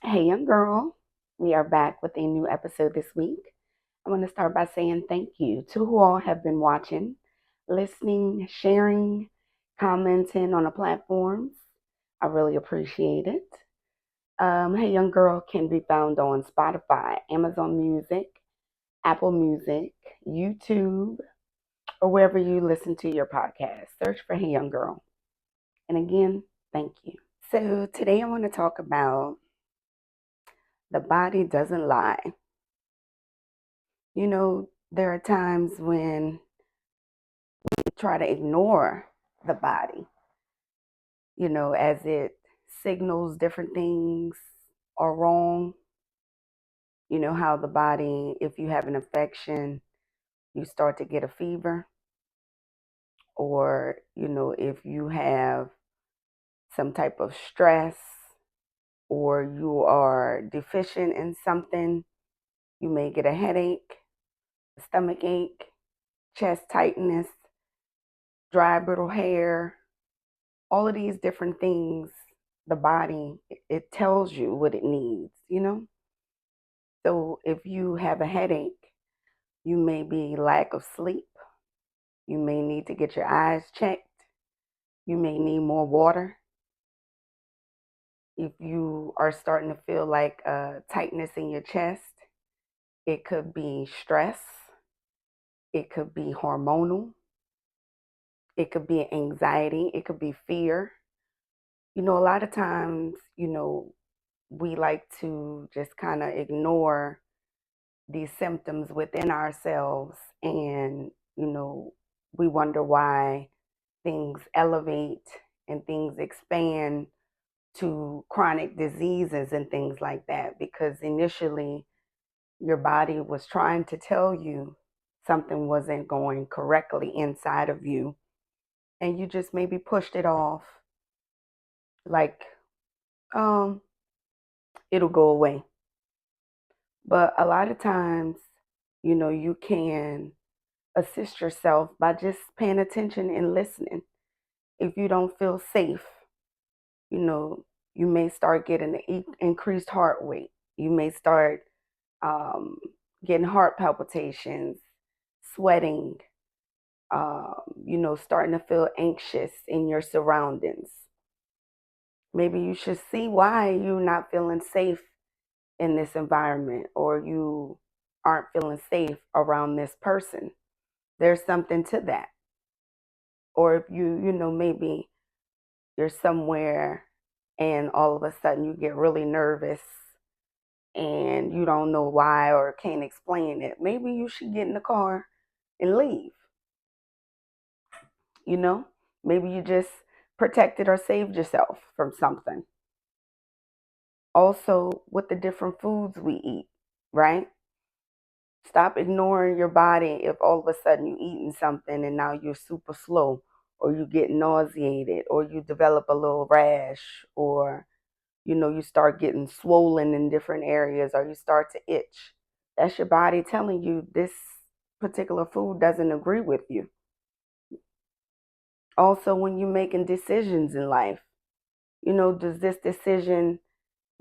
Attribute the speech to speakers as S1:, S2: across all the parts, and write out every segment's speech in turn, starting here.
S1: Hey, young girl. We are back with a new episode this week. I want to start by saying thank you to who all have been watching, listening, sharing, commenting on the platforms. I really appreciate it. Hey, young girl can be found on Spotify, Amazon Music, Apple Music, YouTube, or wherever you listen to your podcast. Search for Hey, Young Girl. And again, thank you. So today I want to talk about the body doesn't lie. There are times when we try to ignore the body, as it signals different things are wrong. You know how the body, if you have an infection, you start to get a fever, or, if you have some type of stress or you are deficient in something, you may get a headache, a stomach ache, chest tightness, dry, brittle hair, all of these different things. The body, it tells you what it needs. So if you have a headache, you may be lack of sleep. You may need to get your eyes checked. You may need more water. If you are starting to feel like tightness in your chest, it could be stress. It could be hormonal. It could be anxiety. It could be fear. A lot of times, we like to just kind of ignore these symptoms within ourselves, and we wonder why things elevate and things expand to chronic diseases and things like that, because initially your body was trying to tell you something wasn't going correctly inside of you, and you just maybe pushed it off like, um it'll go away. But a lot of times, you can assist yourself by just paying attention and listening. If you don't feel safe, you know, you may start getting an increased heart rate. You may start um, getting heart palpitations, sweating, starting to feel anxious in your surroundings. Maybe you should see why you're not feeling safe in this environment, or you aren't feeling safe around this person. There's something to that. Or if maybe you're somewhere and all of a sudden you get really nervous and you don't know why or can't explain it, maybe you should get in the car and leave. You know, maybe you just protected or saved yourself from something. Also, with the different foods we eat, right? Stop ignoring your body if all of a sudden you're eating something and now you're super slow, or you get nauseated, or you develop a little rash, or you start getting swollen in different areas, or you start to itch. That's your body telling you this particular food doesn't agree with you. Also, when you're making decisions in life, does this decision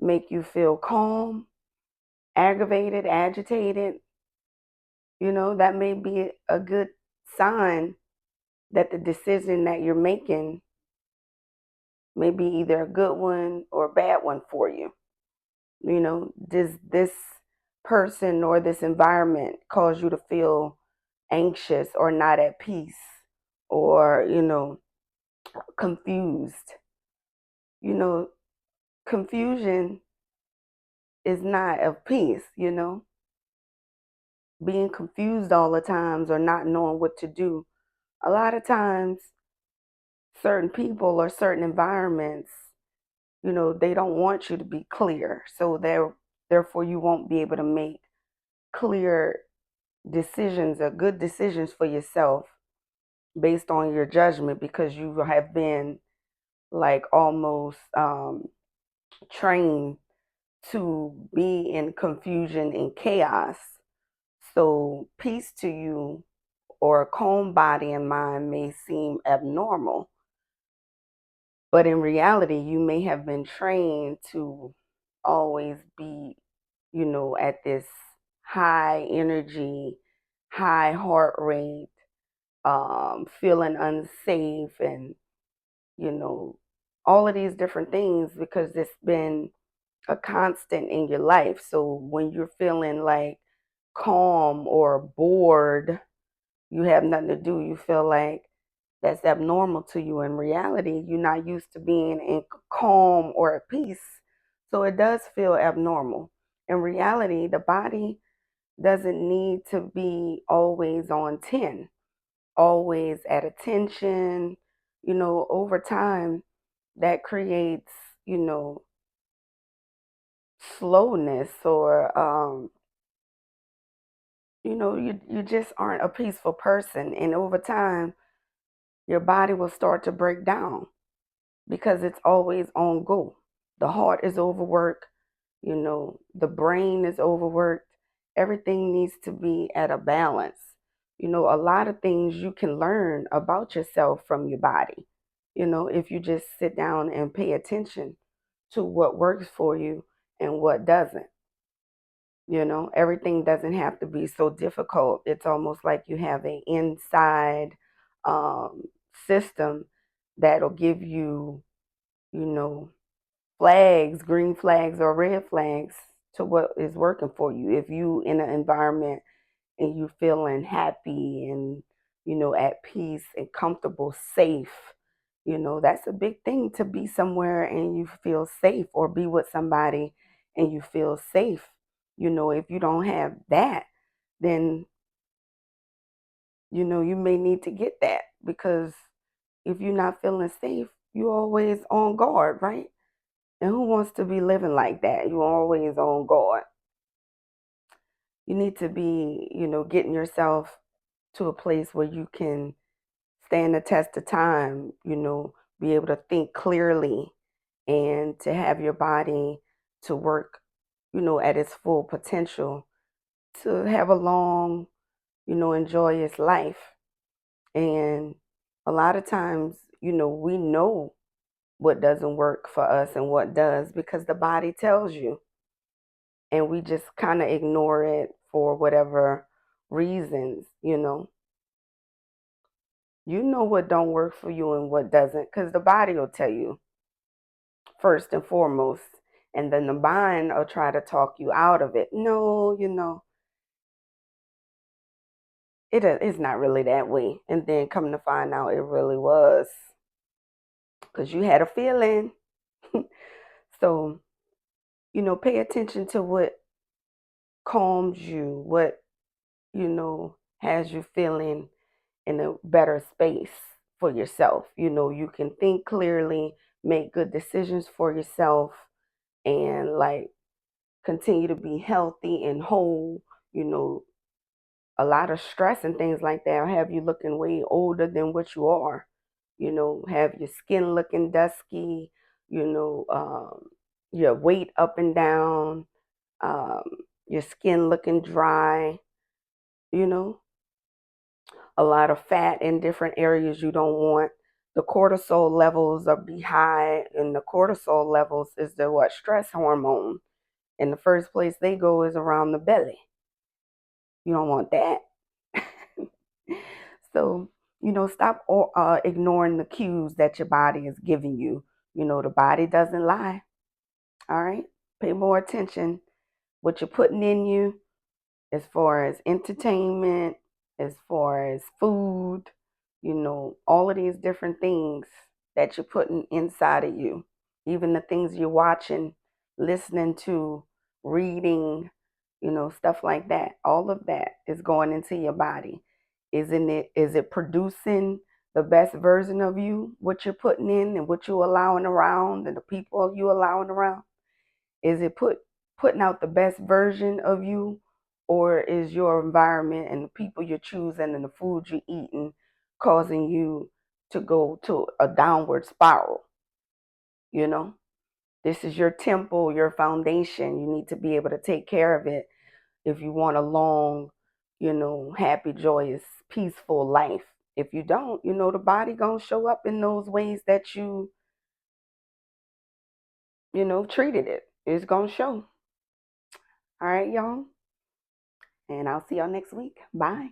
S1: make you feel calm, aggravated, agitated? That may be a good sign that the decision that you're making may be either a good one or a bad one for you. Does this person or this environment cause you to feel anxious or not at peace, or, confused? You know, Confusion is not of peace. Being confused all the times or not knowing what to do. A lot of times, certain people or certain environments, they don't want you to be clear. So therefore you won't be able to make clear decisions or good decisions for yourself based on your judgment, because you have been like almost trained to be in confusion and chaos. So peace to you, or a calm body and mind, may seem abnormal, but in reality you may have been trained to always be, at this high energy, high heart rate, feeling unsafe, and, you know, all of these different things because it's been a constant in your life. So when you're feeling like calm or bored, you have nothing to do, you feel like that's abnormal to you. In reality, you're not used to being in calm or at peace. So it does feel abnormal. In reality, the body doesn't need to be always on 10, always at attention. Over time, that creates, you know, slowness, or you just aren't a peaceful person, and over time your body will start to break down because it's always on go. The heart is overworked, the brain is overworked. Everything needs to be at a balance. A lot of things you can learn about yourself from your body, if you just sit down and pay attention to what works for you and what doesn't. Everything doesn't have to be so difficult. It's almost like you have an inside um, system that'll give you, you know, flags, green flags or red flags to what is working for you. If you in an environment and you feeling happy and, at peace and comfortable, safe, that's a big thing, to be somewhere and you feel safe, or be with somebody and you feel safe. If you don't have that, then, you may need to get that, because if you're not feeling safe, you're always on guard, right? And who wants to be living like that? You're always on guard. You need to be, getting yourself to a place where you can stand the test of time, be able to think clearly, and to have your body to work, at its full potential, to have a long, enjoyous life. And a lot of times, we know what doesn't work for us and what does, because the body tells you, and we just kind of ignore it for whatever reasons. You know what don't work for you and what doesn't, because the body will tell you first and foremost, and then the mind will try to talk you out of it. No, it's not really that way, and then come to find out it really was, because you had a feeling. So, pay attention to what calms you, what, has you feeling in a better space for yourself. You can think clearly, make good decisions for yourself, and like continue to be healthy and whole. You know, a lot of stress and things like that will have you looking way older than what you are. Have your skin looking dusky, your weight up and down, um, your skin looking dry, you know, a lot of fat in different areas you don't want. The cortisol levels are be high, and the cortisol levels is the what, stress hormone. And the first place they go is around the belly. You don't want that. So, stop ignoring the cues that your body is giving you. The body doesn't lie. All right. Pay more attention what you're putting in you, as far as entertainment, as far as food, all of these different things that you're putting inside of you, even the things you're watching, listening to, reading, stuff like that. All of that is going into your body. Is it producing the best version of you, what you're putting in and what you're allowing around and the people you allowing around? Is it putting out the best version of you, or is your environment and the people you're choosing and the food you're eating causing you to go to a downward spiral? You know, this is your temple, your foundation. You need to be able to take care of it if you want a long, happy, joyous, peaceful life. If you don't, the body gonna show up in those ways that you treated it. It's going to show. All right, y'all. And I'll see y'all next week. Bye.